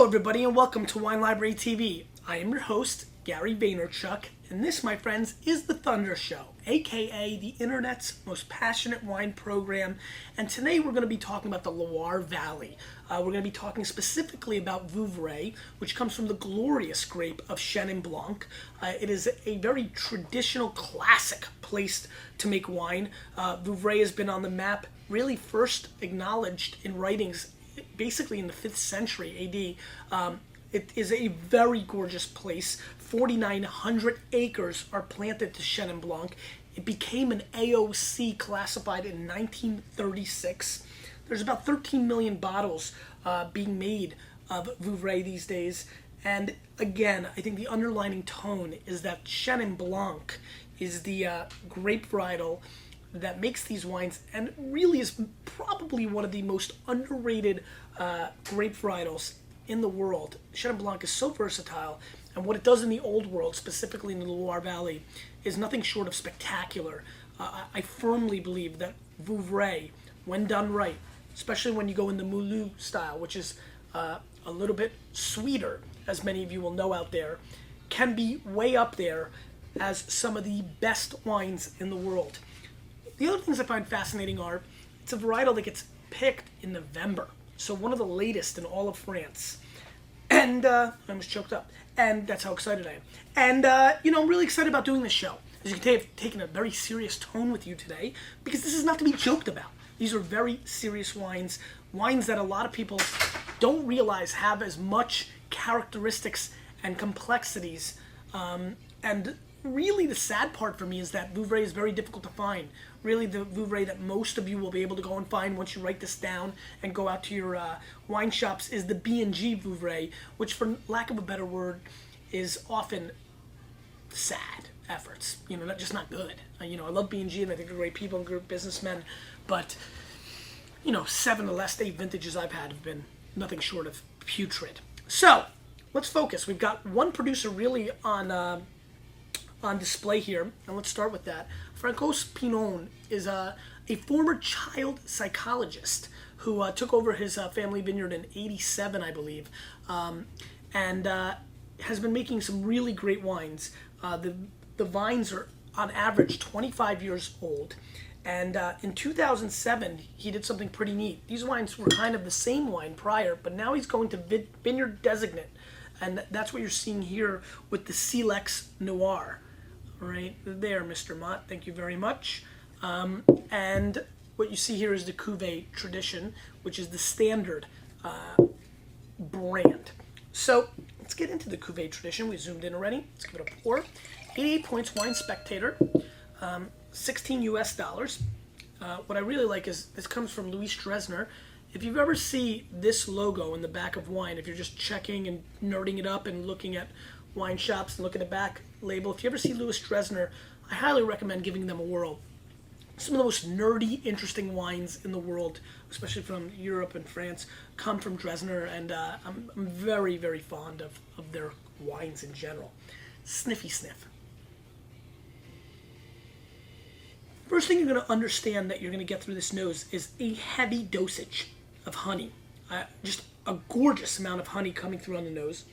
everybody, and welcome to Wine Library TV. I am your host, Gary Vaynerchuk, and this, my friends, is the Thunder Show, aka the internet's most passionate wine program. And today we're going to be talking about the Loire Valley. We're going to be talking specifically about Vouvray, which comes from the glorious grape of Chenin Blanc. It is a very traditional, classic place to make wine. Vouvray has been on the map, really first acknowledged in writings basically in the 5th century AD. It is a very gorgeous place. 4,900 acres are planted to Chenin Blanc. It became an AOC classified in 1936. There's about 13 million bottles being made of Vouvray these days. And again, I think the underlining tone is that Chenin Blanc is the grape varietal that makes these wines and really is probably one of the most underrated grape varietals in the world. Chenin Blanc is so versatile, and what it does in the old world, specifically in the Loire Valley, is nothing short of spectacular. I firmly believe that Vouvray, when done right, especially when you go in the Moulu style, which is a little bit sweeter, as many of you will know out there, can be way up there as some of the best wines in the world. The other things I find fascinating are, it's a varietal that gets picked in November. So one of the latest in all of France. And I almost choked up. And that's how excited I am. And, I'm really excited about doing this show. As you can tell, I've taken a very serious tone with you today, because this is not to be joked about. These are very serious wines. Wines that a lot of people don't realize have as much characteristics and complexities. And really the sad part for me is that Vouvray is very difficult to find. Really the Vouvray that most of you will be able to go and find once you write this down and go out to your wine shops is the B&G Vouvray, which for lack of a better word is often sad efforts. Just not good. I love B&G and I think they're great people and great businessmen, but 7 of the last 8 vintages I've had have been nothing short of putrid. So let's focus. We've got one producer really on display here, and let's start with that. Franco Pinot is a former child psychologist who took over his family vineyard in '87, I believe, and has been making some really great wines. The vines are on average 25 years old, and in 2007 he did something pretty neat. These wines were kind of the same wine prior, but now he's going to vineyard designate, and that's what you're seeing here with the Silex Noir. Right there, Mr. Mott. Thank you very much. And what you see here is the Cuvette Tradition, which is the standard brand. So let's get into the Cuvette Tradition. We zoomed in already. Let's give it a pour. 88 points, Wine Spectator, $16 US. What I really like is this comes from Louis Dresner. If you've ever see this logo in the back of wine, if you're just checking and nerding it up and looking at wine shops and look at the back label, if you ever see Louis Dresner, I highly recommend giving them a whirl. Some of the most nerdy, interesting wines in the world, especially from Europe and France, come from Dresner, and I'm very, very fond of their wines in general. Sniffy sniff. First thing you're going to understand that you're going to get through this nose is a heavy dosage of honey. Just a gorgeous amount of honey coming through on the nose,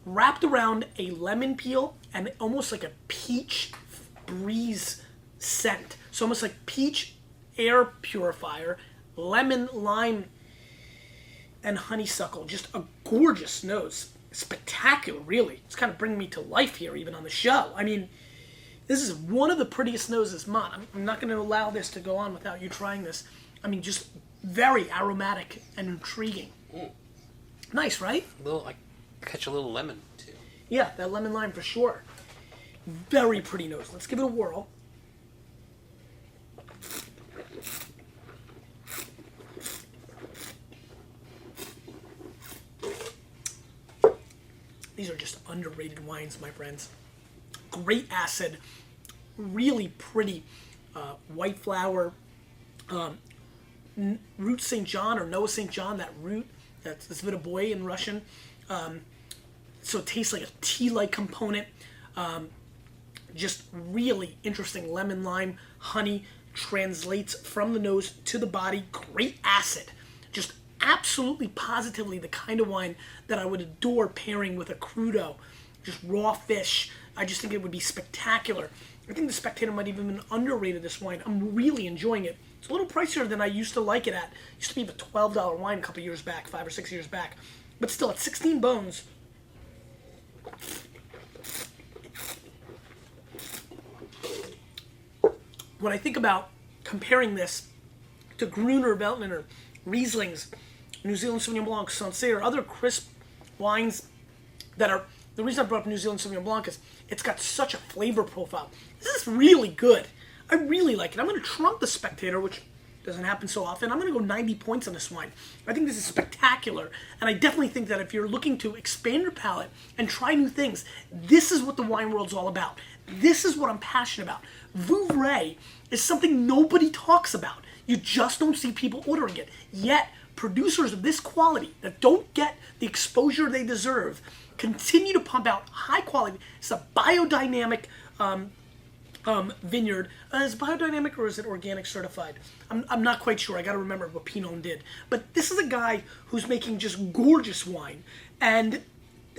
wrapped around a lemon peel and almost like a peach breeze scent. So almost like peach air purifier, lemon, lime, and honeysuckle. Just a gorgeous nose. Spectacular, really. It's kind of bringing me to life here, even on the show. I mean, this is one of the prettiest noses, Mott. I'm not going to allow this to go on without you trying this. I mean, just very aromatic and intriguing. Nice, right? I catch a little lemon, too. Yeah, that lemon lime for sure. Very pretty nose. Let's give it a whirl. These are just underrated wines, my friends. Great acid, really pretty white flower, root St. John or Noah St. John, that root, that's Svitoboy in Russian. So it tastes like a tea-like component. Just really interesting lemon, lime, honey, translates from the nose to the body. Great acid. Just absolutely positively the kind of wine that I would adore pairing with a crudo, just raw fish. I just think it would be spectacular. I think the Spectator might even have been underrated this wine. I'm really enjoying it. It's a little pricier than I used to like it at. It used to be a $12 wine a couple years back, 5 or 6 years back. But still, at 16 bones. When I think about comparing this to Gruner, Veltliner, Rieslings, New Zealand Sauvignon Blanc, Sancerre, other crisp wines that are... The reason I brought up New Zealand Sauvignon Blanc is it's got such a flavor profile. This is really good. I really like it. I'm going to trump the Spectator, which doesn't happen so often. I'm going to go 90 points on this wine. I think this is spectacular. And I definitely think that if you're looking to expand your palate and try new things, this is what the wine world's all about. This is what I'm passionate about. Vouvray is something nobody talks about. You just don't see people ordering it. Yet, producers of this quality that don't get the exposure they deserve continue to pump out high quality. It's a biodynamic vineyard. Is it biodynamic or is it organic certified? I'm not quite sure. I got to remember what Pinot did. But this is a guy who's making just gorgeous wine. And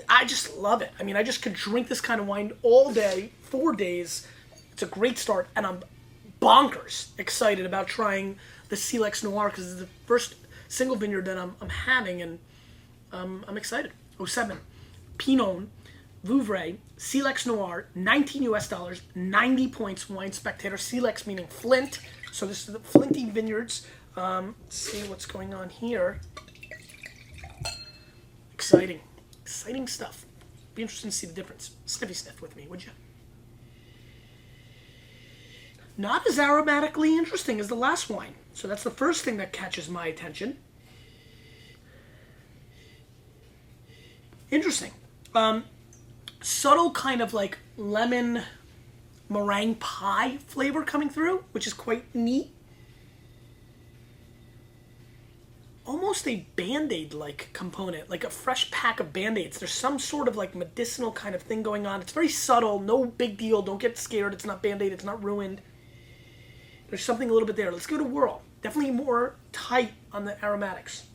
I just love it. I mean, I just could drink this kind of wine all day, 4 days. It's a great start. And I'm bonkers excited about trying the Silex Noir because it's the first single vineyard that I'm having. And I'm excited. 07. Pinot, Vouvray, Silex Noir, $19 US, 90 points, Wine Spectator. Silex meaning flint. So this is the flinty vineyards. Let's see what's going on here. Exciting. Exciting stuff. Be interesting to see the difference. Sniffy sniff with me, would you? Not as aromatically interesting as the last wine. So that's the first thing that catches my attention. Interesting. Subtle kind of like lemon meringue pie flavor coming through, which is quite neat. Almost a Band-Aid like component, like a fresh pack of Band-Aids. There's some sort of like medicinal kind of thing going on. It's very subtle, no big deal. Don't get scared. It's not Band-Aid. It's not ruined. There's something a little bit there. Let's give it a whirl. Definitely more tight on the aromatics.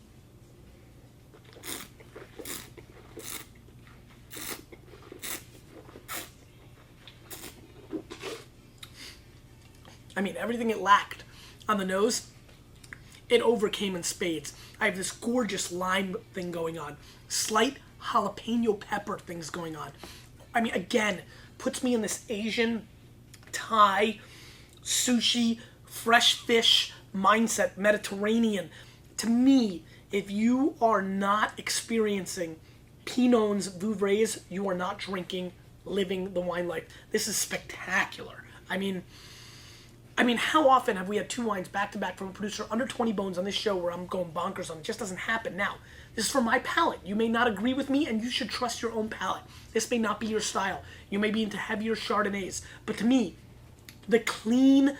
I mean, everything it lacked on the nose, it overcame in spades. I have this gorgeous lime thing going on. Slight jalapeno pepper things going on. I mean, again, puts me in this Asian, Thai, sushi, fresh fish mindset, Mediterranean. To me, if you are not experiencing Pinots, Vouvrays, you are not drinking, living the wine life. This is spectacular. I mean, how often have we had two wines back-to-back from a producer under 20 bones on this show where I'm going bonkers on it? It just doesn't happen. Now, this is for my palate. You may not agree with me, and you should trust your own palate. This may not be your style. You may be into heavier Chardonnays. But to me, the clean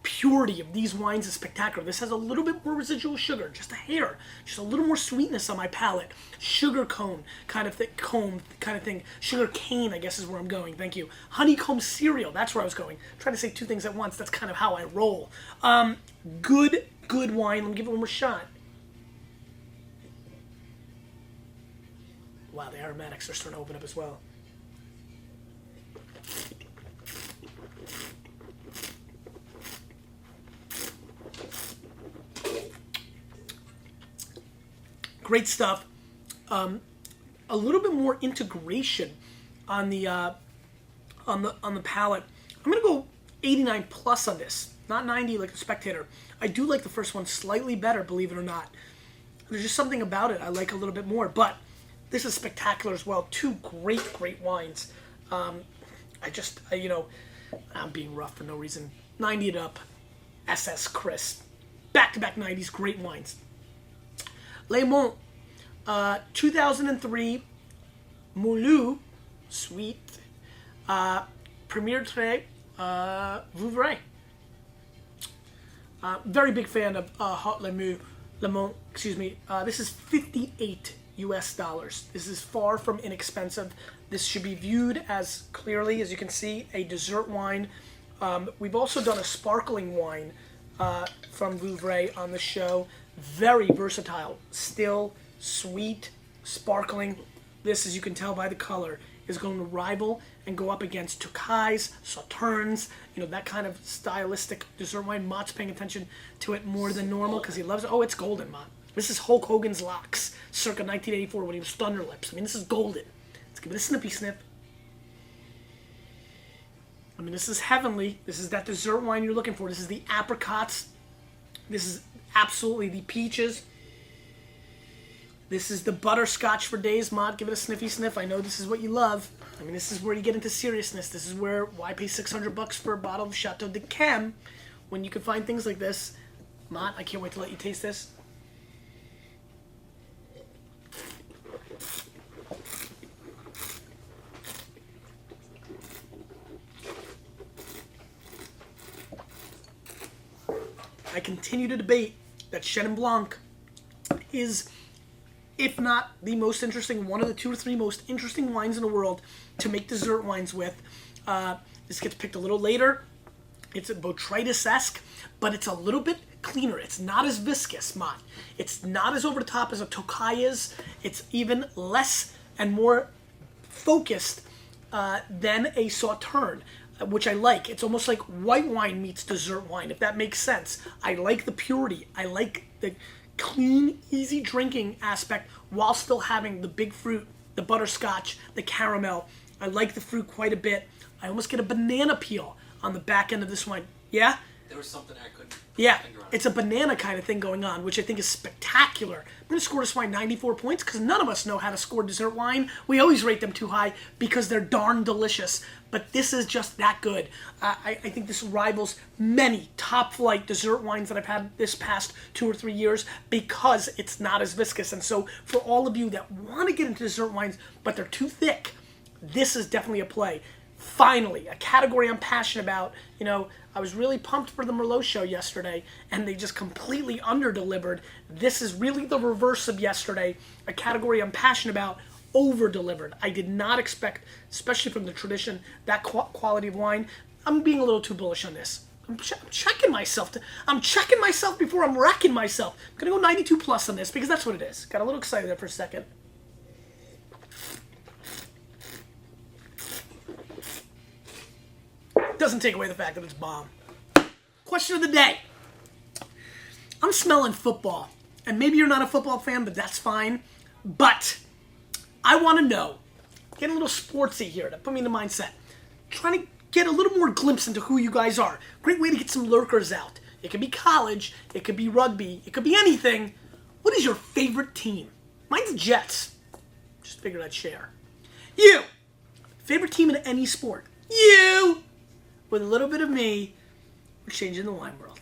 purity of these wines is spectacular. This has a little bit more residual sugar, just a hair, just a little more sweetness on my palate. Sugar cone kind of thing. Sugar cane, I guess, is where I'm going. Thank you. Honeycomb cereal, that's where I was going. I'm trying to say two things at once. That's kind of how I roll. Good wine. Let me give it one more shot. Wow, the aromatics are starting to open up as well. Great stuff. A little bit more integration on the palate. I'm gonna go 89 plus on this, not 90 like the Spectator. I do like the first one slightly better, believe it or not. There's just something about it I like a little bit more, but this is spectacular as well. Two great wines. I'm being rough for no reason. 90 it up. SS Chris. Back-to-back 90s, great wines. Le Mont, 2003, Moulu, sweet, Premier Trait, Vouvray. Very big fan of Haut Le Mont, excuse me. This is $58 US. This is far from inexpensive. This should be viewed as clearly, as you can see, a dessert wine. We've also done a sparkling wine from Vouvray on the show. Very versatile. Still, sweet, sparkling. This, as you can tell by the color, is going to rival and go up against Tokais, Sauternes, that kind of stylistic dessert wine. Mott's paying attention to it more than normal because he loves it. Oh, it's golden, Mott. This is Hulk Hogan's locks, circa 1984 when he was Thunder Lips. I mean, this is golden. Let's give it a snippy sniff. I mean, this is heavenly. This is that dessert wine you're looking for. This is the apricots. This is absolutely the peaches. This is the butterscotch for days, Mott. Give it a sniffy sniff. I know this is what you love. I mean, this is where you get into seriousness. This is where, why pay $600 for a bottle of Chateau de Chem when you can find things like this? Mott, I can't wait to let you taste this. I continue to debate that Chenin Blanc is, if not the most interesting, one of the 2 or 3 most interesting wines in the world to make dessert wines with. This gets picked a little later. It's a botrytis-esque, but it's a little bit cleaner. It's not as viscous, Mott. It's not as over the top as a Tokai is. It's even less and more focused than a Sauterne, which I like. It's almost like white wine meets dessert wine, if that makes sense. I like the purity. I like the clean, easy drinking aspect while still having the big fruit, the butterscotch, the caramel. I like the fruit quite a bit. I almost get a banana peel on the back end of this wine. Yeah? There was something I couldn't Yeah, figure out. it's a banana kind of thing going on, which I think is spectacular. I'm going to score this wine 94 points because none of us know how to score dessert wine. We always rate them too high because they're darn delicious. But this is just that good. I think this rivals many top-flight dessert wines that I've had this past 2 or 3 years because it's not as viscous. And so for all of you that want to get into dessert wines but they're too thick, this is definitely a play. Finally, a category I'm passionate about. I was really pumped for the Merlot show yesterday, and they just completely under-delivered. This is really the reverse of yesterday, a category I'm passionate about, over-delivered. I did not expect, especially from the tradition, that quality of wine. I'm being a little too bullish on this. I'm checking myself. I'm checking myself before I'm wrecking myself. I'm going to go 92 plus on this because that's what it is. Got a little excited there for a second. Doesn't take away the fact that it's bomb. Question of the day. I'm smelling football. And maybe you're not a football fan, but that's fine. But I want to know, get a little sportsy here to put me in the mindset. Trying to get a little more glimpse into who you guys are. Great way to get some lurkers out. It could be college. It could be rugby. It could be anything. What is your favorite team? Mine's Jets. Just figured I'd share. You. Favorite team in any sport. You. With a little bit of me, we're changing the wine world.